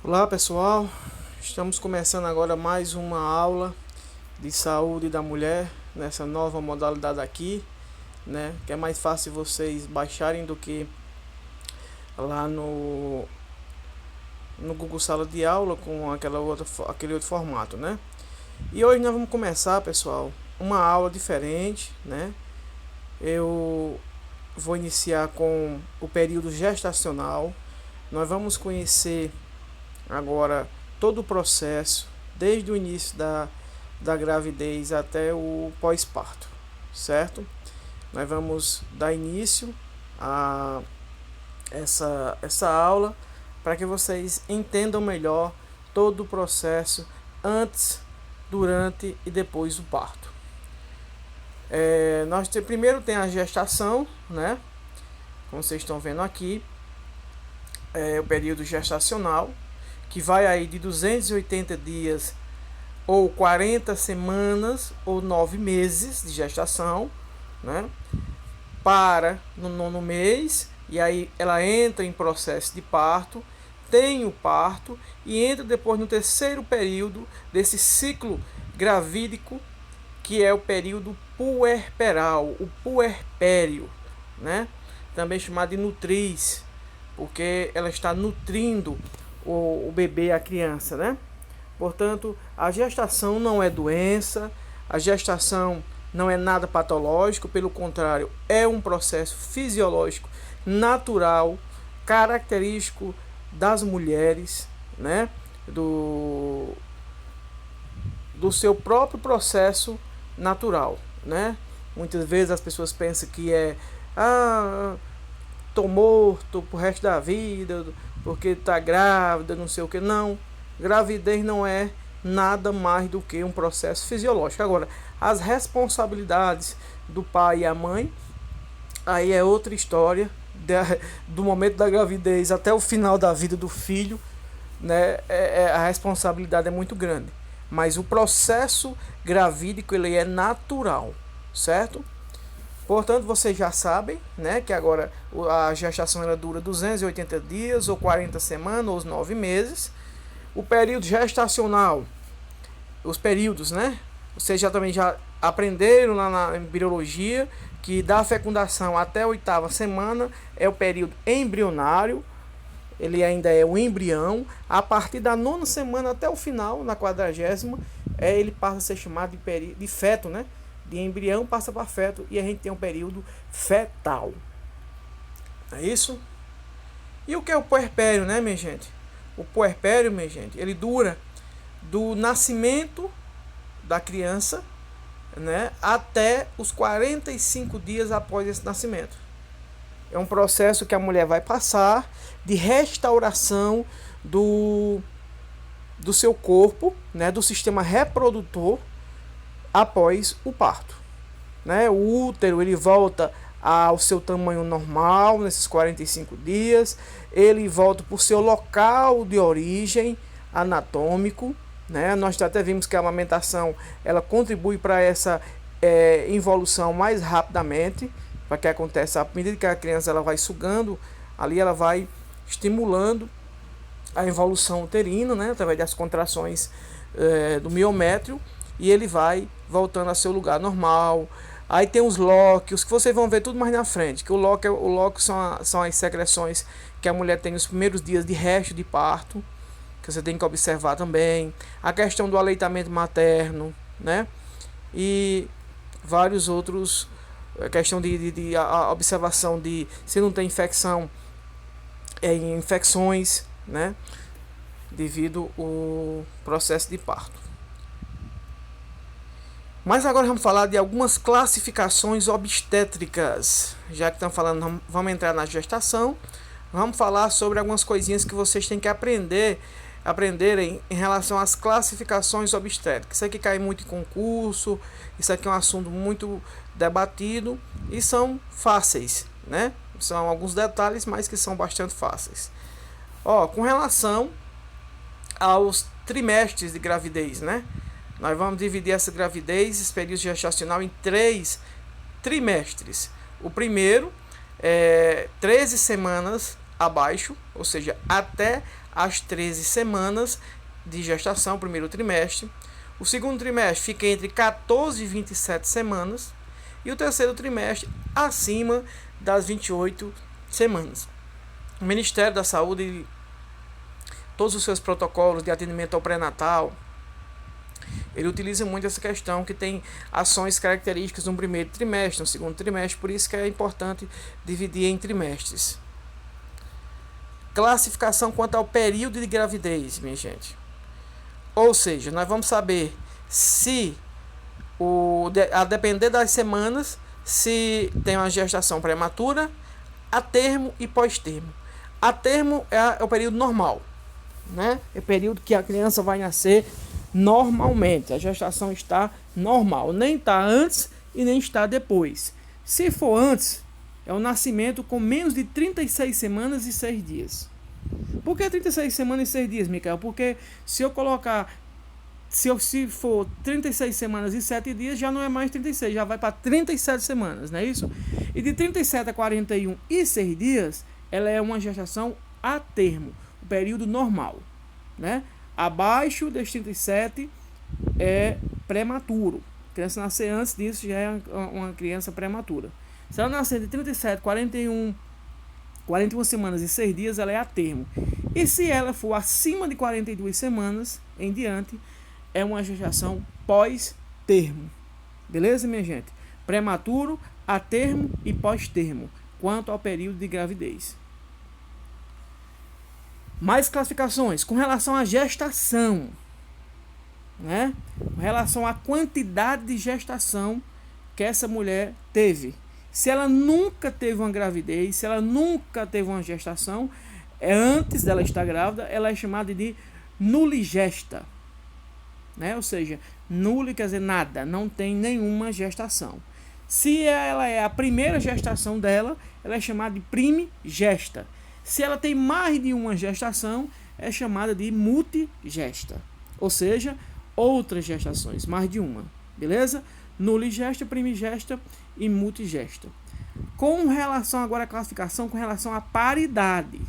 Olá pessoal, estamos começando agora mais uma aula de saúde da mulher nessa nova modalidade aqui, né? Que é mais fácil vocês baixarem do que lá no Google Sala de Aula com aquele outro formato, né? E hoje nós vamos começar, pessoal, uma aula diferente, né? Eu vou iniciar com o período gestacional. Nós vamos conhecer agora todo o processo, desde o início da gravidez até o pós-parto, certo? Nós vamos dar início a essa aula para que vocês entendam melhor todo o processo antes, durante e depois do parto. Primeiro tem a gestação, né? Como vocês estão vendo aqui, o período gestacional, que vai aí de 280 dias ou 40 semanas ou 9 meses de gestação, né? Para no 9º mês, e aí ela entra em processo de parto, tem o parto e entra depois no terceiro período desse ciclo gravídico, que é o período puerperal, o puerpério, né? Também chamado de nutriz, porque ela está nutrindo o bebê, a criança, né? Portanto, a gestação não é doença, a gestação não é nada patológico, pelo contrário, é um processo fisiológico natural, característico das mulheres, né? Do seu próprio processo natural, né? Muitas vezes as pessoas pensam que tô morto pro resto da vida, porque tá grávida, não sei o que. Não, gravidez não é nada mais do que um processo fisiológico. Agora, as responsabilidades do pai e a mãe, aí é outra história, do momento da gravidez até o final da vida do filho, né? A responsabilidade é muito grande. Mas o processo gravídico, ele é natural, certo? Portanto, vocês já sabem, né, que agora a gestação ela dura 280 dias, ou 40 semanas, ou 9 meses. O período gestacional, os períodos, né? Vocês também já aprenderam lá na embriologia que da fecundação até a 8ª semana é o período embrionário. Ele ainda é o embrião. A partir da 9ª semana até o final, na 40ª, ele passa a ser chamado de feto, né? De embrião passa para feto e a gente tem um período fetal. É isso? E o que é o puerpério, né, minha gente? O puerpério, minha gente, ele dura do nascimento da criança, né, até os 45 dias após esse nascimento. É um processo que a mulher vai passar de restauração do seu corpo, né, do sistema reprodutor, após o parto, né? O útero ele volta ao seu tamanho normal nesses 45 dias, ele volta para o seu local de origem anatômico, né? Nós até vimos que a amamentação ela contribui para essa involução mais rapidamente, para que aconteça à medida que a criança ela vai sugando, ali ela vai estimulando a involução uterina, né? Através das contrações do miométrio, e ele vai voltando a seu lugar normal. Aí tem os lóquios, que vocês vão ver tudo mais na frente, que o lóquio são as secreções que a mulher tem nos primeiros dias de resto de parto, que você tem que observar também. A questão do aleitamento materno, né? E vários outros, a questão a observação de se não tem infecção, infecções, né? Devido ao processo de parto. Mas agora vamos falar de algumas classificações obstétricas. Já que estamos falando, vamos entrar na gestação. Vamos falar sobre algumas coisinhas que vocês têm que aprenderem em relação às classificações obstétricas. Isso aqui cai muito em concurso, isso aqui é um assunto muito debatido e são fáceis, né? São alguns detalhes, mas que são bastante fáceis. Com relação aos trimestres de gravidez, né? Nós vamos dividir essa gravidez, esse período gestacional, em 3 trimestres. O primeiro é 13 semanas abaixo, ou seja, até as 13 semanas de gestação, primeiro trimestre. O segundo trimestre fica entre 14 e 27 semanas. E o terceiro trimestre acima das 28 semanas. O Ministério da Saúde, todos os seus protocolos de atendimento ao pré-natal, ele utiliza muito essa questão que tem ações características no primeiro trimestre, no segundo trimestre, por isso que é importante dividir em trimestres. Classificação quanto ao período de gravidez, minha gente. Ou seja, nós vamos saber se, a depender das semanas, se tem uma gestação prematura, a termo e pós-termo. A termo é o período normal, né? É o período que a criança vai nascer normalmente. A gestação está normal, nem está antes e nem está depois. Se for antes, é o nascimento com menos de 36 semanas e 6 dias. Por que 36 semanas e 6 dias, Micael? Porque se eu colocar, se for 36 semanas e 7 dias, já não é mais 36, já vai para 37 semanas, não é isso? E de 37 a 41 e 6 dias, ela é uma gestação a termo, o período normal, né? Abaixo dos 37 é prematuro. A criança nascer antes disso já é uma criança prematura. Se ela nascer de 37, 41 semanas e 6 dias, ela é a termo. E se ela for acima de 42 semanas em diante, é uma gestação pós-termo. Beleza, minha gente? Prematuro, a termo e pós-termo, quanto ao período de gravidez. Mais classificações com relação à gestação, né? Com relação à quantidade de gestação que essa mulher teve. Se ela nunca teve uma gravidez, se ela nunca teve uma gestação, antes dela estar grávida, ela é chamada de nuligesta, né? Ou seja, nula quer dizer nada, não tem nenhuma gestação. Se ela é a primeira gestação dela, ela é chamada de primigesta. Se ela tem mais de uma gestação, é chamada de multigesta. Ou seja, outras gestações, mais de uma. Beleza? Nuligesta, primigesta e multigesta. Com relação agora à classificação, com relação à paridade.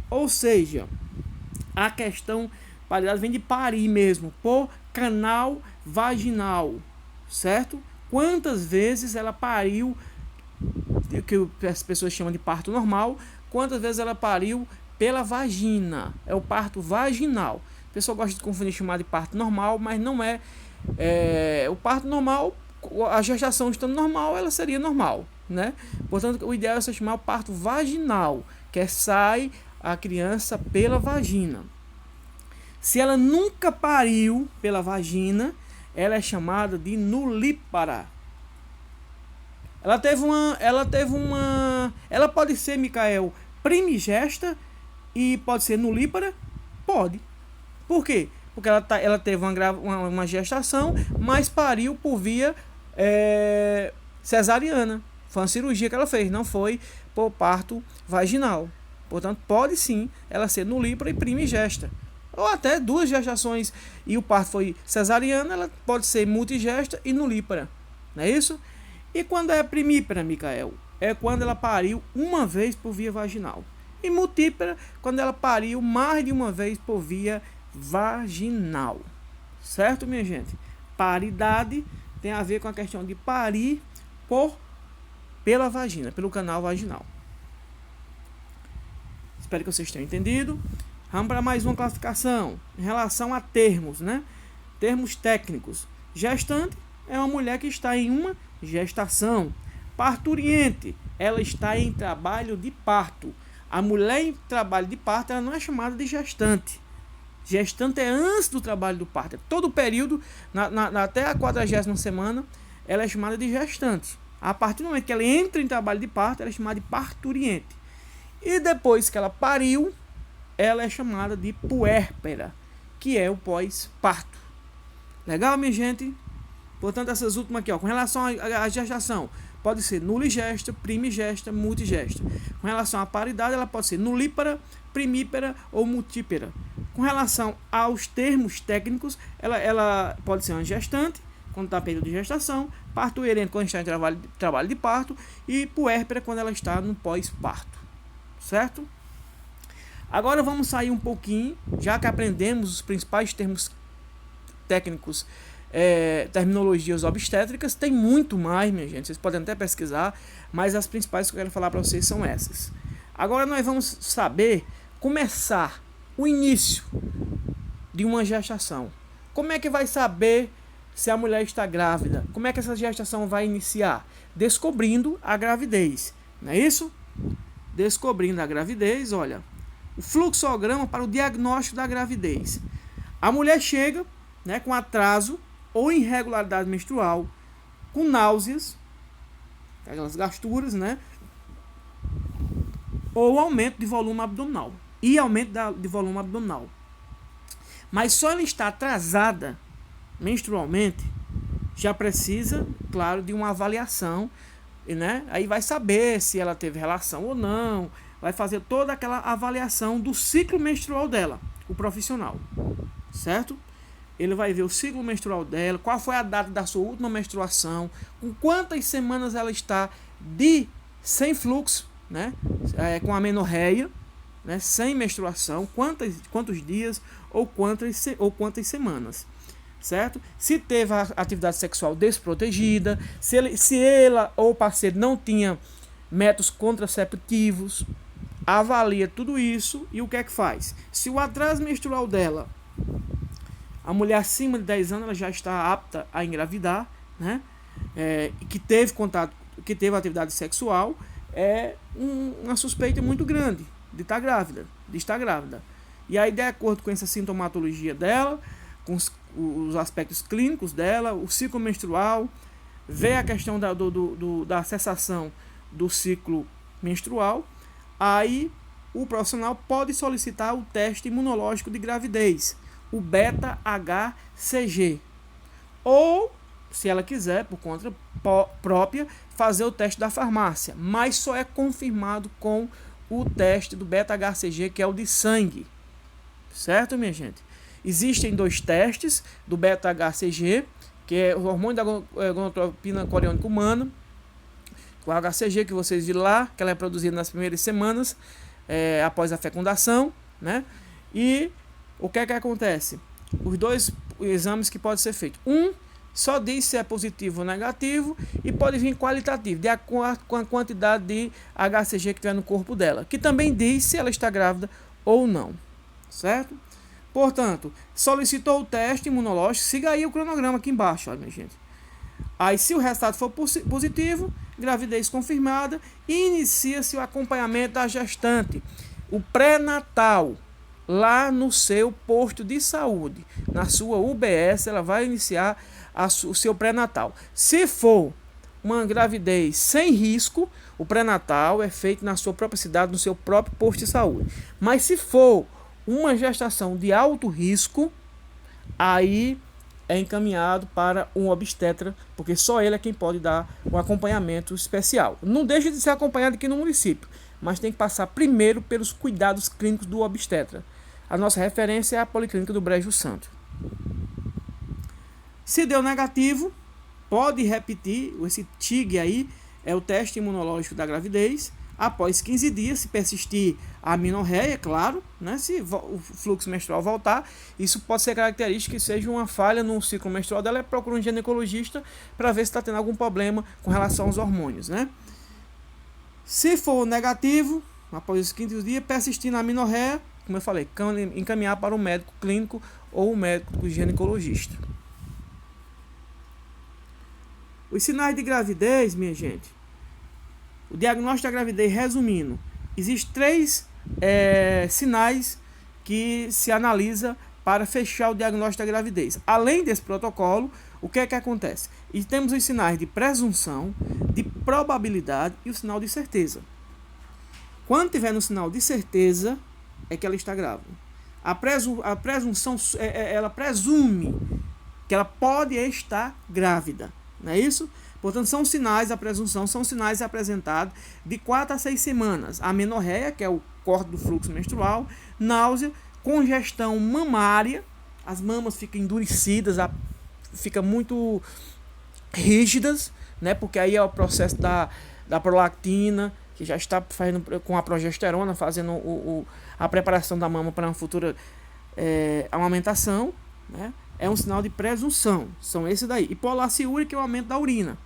Ou seja, a questão, paridade vem de parir mesmo, por canal vaginal, certo? Quantas vezes ela pariu, que as pessoas chamam de parto normal, quantas vezes ela pariu pela vagina, é o parto vaginal. A pessoa gosta de confundir, chamar de parto normal, mas não é, o parto normal, a gestação estando normal, ela seria normal, né? Portanto, o ideal é você chamar o parto vaginal, que é sai a criança pela vagina. Se ela nunca pariu pela vagina, ela é chamada de nulípara. Ela pode ser, Micael, primigesta e pode ser nulípara? Pode. Por quê? Porque ela teve uma gestação, mas pariu por via cesariana. Foi uma cirurgia que ela fez, não foi por parto vaginal. Portanto, pode sim ela ser nulípara e primigesta. Ou até duas gestações e o parto foi cesariano, ela pode ser multigesta e nulípara. Não é isso? E quando é primípara, Micael? É quando ela pariu uma vez por via vaginal. E multípara, quando ela pariu mais de uma vez por via vaginal. Certo, minha gente? Paridade tem a ver com a questão de parir pela vagina, pelo canal vaginal. Espero que vocês tenham entendido. Vamos para mais uma classificação em relação a termos, né? Termos técnicos. Gestante é uma mulher que está em uma gestação. Parturiente, ela está em trabalho de parto. A mulher em trabalho de parto, ela não é chamada de gestante. Gestante é antes do trabalho do parto. Todo o período, até a 40ª semana, ela é chamada de gestante. A partir do momento que ela entra em trabalho de parto, ela é chamada de parturiente. E depois que ela pariu, ela é chamada de puérpera, que é o pós-parto. Legal, minha gente? Portanto, essas últimas aqui, ó, com relação à gestação, pode ser nuligesta, primigesta, multigesta. Com relação à paridade, ela pode ser nulípara, primípara ou multípera. Com relação aos termos técnicos, ela pode ser uma gestante, quando está em período de gestação, parturiente quando está em trabalho de parto e puérpera quando ela está no pós-parto. Certo? Agora vamos sair um pouquinho, já que aprendemos os principais termos técnicos, terminologias obstétricas. Tem muito mais, minha gente, vocês podem até pesquisar, mas as principais que eu quero falar para vocês são essas. Agora nós vamos começar o início de uma gestação. Como é que vai saber se a mulher está grávida? Como é que essa gestação vai iniciar? Descobrindo a gravidez, não é isso? Descobrindo a gravidez, olha, o fluxograma para o diagnóstico da gravidez. A mulher chega, né, com atraso ou irregularidade menstrual, com náuseas, aquelas gasturas, né, ou aumento de volume abdominal. E aumento de volume abdominal. Mas só ela está atrasada menstrualmente, já precisa, claro, de uma avaliação, né? Aí vai saber se ela teve relação ou não, vai fazer toda aquela avaliação do ciclo menstrual dela, o profissional, certo? Ele vai ver o ciclo menstrual dela, qual foi a data da sua última menstruação, com quantas semanas ela está sem fluxo, né? Com amenorreia, né? Sem menstruação, quantos dias ou quantas semanas, certo? Se teve a atividade sexual desprotegida, se ela ou o parceiro não tinha métodos contraceptivos, avalia tudo isso e o que é que faz? Se o atraso menstrual dela, a mulher acima de 10 anos, ela já está apta a engravidar, né? Que teve contato, que teve atividade sexual, uma suspeita muito grande de estar grávida. E aí, de acordo com essa sintomatologia dela, com os aspectos clínicos dela, o ciclo menstrual, ver a questão da cessação do ciclo menstrual, aí o profissional pode solicitar o teste imunológico de gravidez, o beta-HCG. Ou, se ela quiser, por conta própria, fazer o teste da farmácia. Mas só é confirmado com o teste do beta-HCG, que é o de sangue. Certo, minha gente? Existem 2 testes do beta-HCG, que é o hormônio da gonadotropina coriônica humana, o HCG que vocês viram lá, que ela é produzida nas primeiras semanas após a fecundação, né? E o que é que acontece? Os 2 exames que podem ser feitos. Só diz se é positivo ou negativo e pode vir qualitativo, de acordo com a quantidade de HCG que tiver no corpo dela, que também diz se ela está grávida ou não, certo? Portanto, solicitou o teste imunológico, siga aí o cronograma aqui embaixo, olha, minha gente. Aí, se o resultado for positivo, gravidez confirmada, inicia-se o acompanhamento da gestante, o pré-natal, lá no seu posto de saúde, na sua UBS, ela vai iniciar o seu pré-natal. Se for uma gravidez sem risco, o pré-natal é feito na sua própria cidade, no seu próprio posto de saúde. Mas se for uma gestação de alto risco, aí é encaminhado para um obstetra, porque só ele é quem pode dar um acompanhamento especial. Não deixa de ser acompanhado aqui no município, mas tem que passar primeiro pelos cuidados clínicos do obstetra. A nossa referência é a Policlínica do Brejo Santo. Se deu negativo, pode repetir esse TIG aí, é o teste imunológico da gravidez, após 15 dias, se persistir a amenorreia, claro, né? Se o fluxo menstrual voltar, isso pode ser característica que seja uma falha no ciclo menstrual dela, procura um ginecologista para ver se está tendo algum problema com relação aos hormônios, né? Se for negativo, após os 15 dias, persistir na amenorreia, como eu falei, encaminhar para o médico clínico ou o médico ginecologista. Os sinais de gravidez, minha gente, o diagnóstico da gravidez, resumindo, existem 3 sinais que se analisa para fechar o diagnóstico da gravidez. Além desse protocolo, o que é que acontece? E temos os sinais de presunção, de probabilidade e o sinal de certeza. Quando tiver no sinal de certeza, é que ela está grávida. A presunção, ela presume que ela pode estar grávida, não é isso? Portanto, são sinais, a presunção, são sinais apresentados de 4 a 6 semanas. A amenorreia, que é o corte do fluxo menstrual, náusea, congestão mamária, as mamas ficam endurecidas, ficam muito rígidas, né? Porque aí é o processo da prolactina, que já está fazendo com a progesterona, fazendo a preparação da mama para uma futura amamentação, né? É um sinal de presunção, são esses daí. E polaciúria, é o aumento da urina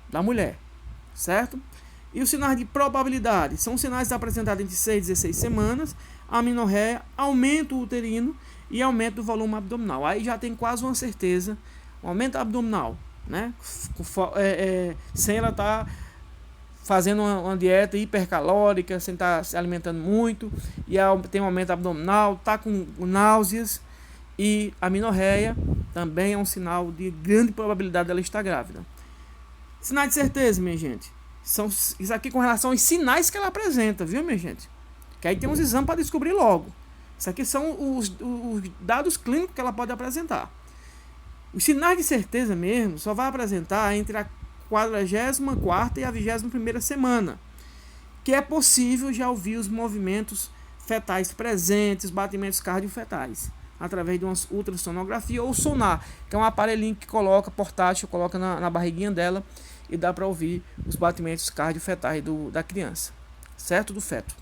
da mulher, certo? E os sinais de probabilidade são sinais apresentados entre 6 e 16 semanas, amenorreia, aumento uterino e aumento do volume abdominal. Aí já tem quase uma certeza, um aumento abdominal, né? Sem ela estar fazendo uma dieta hipercalórica, sem estar se alimentando muito, e tem um aumento abdominal, tá com náuseas, e a amenorreia também é um sinal de grande probabilidade dela estar grávida. Sinais de certeza, minha gente, são isso aqui com relação aos sinais que ela apresenta, viu, minha gente? Que aí tem uns exames para descobrir logo. Isso aqui são os dados clínicos que ela pode apresentar. Os sinais de certeza mesmo só vai apresentar entre a 44ª e a 21ª semana, que é possível já ouvir os movimentos fetais presentes, batimentos cardiofetais, através de uma ultrassonografia ou sonar, que é um aparelhinho que coloca, portátil, coloca na barriguinha dela e dá para ouvir os batimentos cardiofetais da criança, certo? Do feto.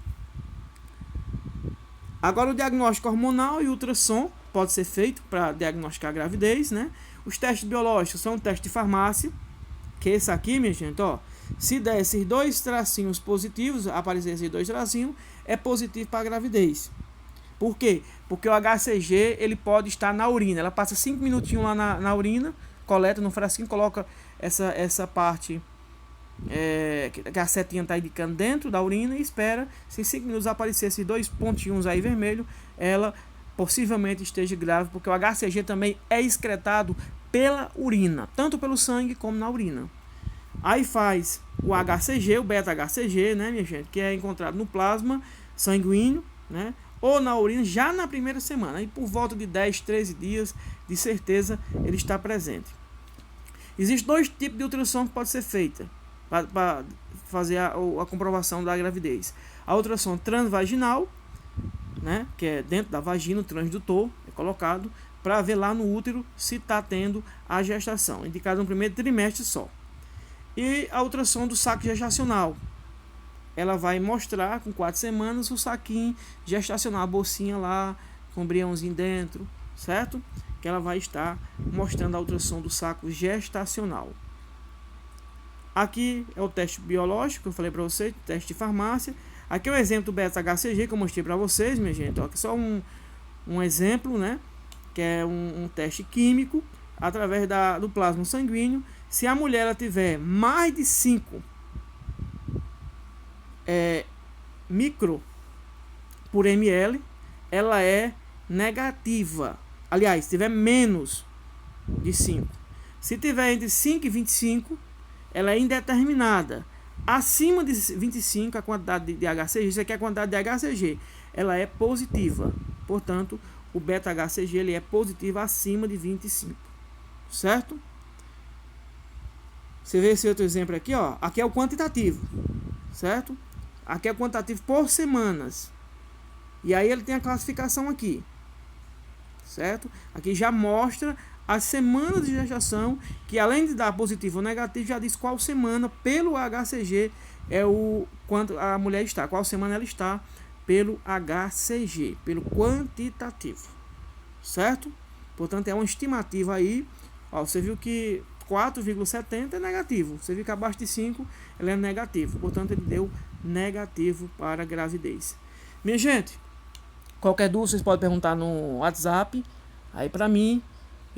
Agora o diagnóstico hormonal e ultrassom pode ser feito para diagnosticar a gravidez, né? Os testes biológicos são o teste de farmácia, que é esse aqui, minha gente, ó. Se der esses dois tracinhos positivos, aparecer esses dois tracinhos, é positivo para a gravidez. Por quê? Porque o HCG ele pode estar na urina. Ela passa 5 minutinhos lá na urina, coleta no frasquinho, coloca essa parte que a setinha está indicando dentro da urina e espera. Se em 5 minutos aparecer esses dois pontinhos aí vermelho, ela possivelmente esteja grávida, porque o HCG também é excretado pela urina, tanto pelo sangue como na urina. Aí faz o HCG, o beta-HCG, né, minha gente, que é encontrado no plasma sanguíneo, né, ou na urina já na primeira semana. E por volta de 10, 13 dias, de certeza, ele está presente. Existem 2 tipos de ultrassom que pode ser feita para fazer a comprovação da gravidez. A ultrassom transvaginal, né, que é dentro da vagina, o transdutor é colocado para ver lá no útero se está tendo a gestação, indicado no primeiro trimestre só. E a ultrassom do saco gestacional, ela vai mostrar com 4 semanas o saquinho gestacional, a bolsinha lá com o embriãozinho dentro, certo? Que ela vai estar mostrando a ultrassom do saco gestacional. Aqui é o teste biológico que eu falei para vocês, teste de farmácia. Aqui é o exemplo do beta-HCG que eu mostrei para vocês, minha gente. Aqui é só um exemplo, né? Que é um teste químico através do plasma sanguíneo. Se a mulher ela tiver mais de 5 micro por ml, ela é negativa. Aliás, se tiver menos de 5. Se tiver entre 5 e 25, ela é indeterminada. Acima de 25, a quantidade de HCG, isso aqui é a quantidade de HCG, ela é positiva. Portanto, o beta-HCG ele é positivo acima de 25. Certo? Você vê esse outro exemplo aqui, ó. Aqui é o quantitativo. Certo? Aqui é o quantitativo por semanas. E aí ele tem a classificação aqui. Certo? Aqui já mostra as semanas de gestação, que além de dar positivo ou negativo, já diz qual semana pelo HCG é o quanto a mulher está, qual semana ela está pelo HCG, pelo quantitativo, certo? Portanto, é uma estimativa aí, ó, você viu que 4,70 é negativo, você viu que abaixo de 5 ela é negativo, portanto ele deu negativo para a gravidez. Minha gente, qualquer dúvida vocês podem perguntar no WhatsApp aí para mim.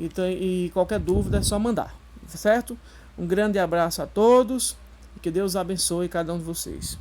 E qualquer dúvida é só mandar, certo? Um grande abraço a todos e que Deus abençoe cada um de vocês.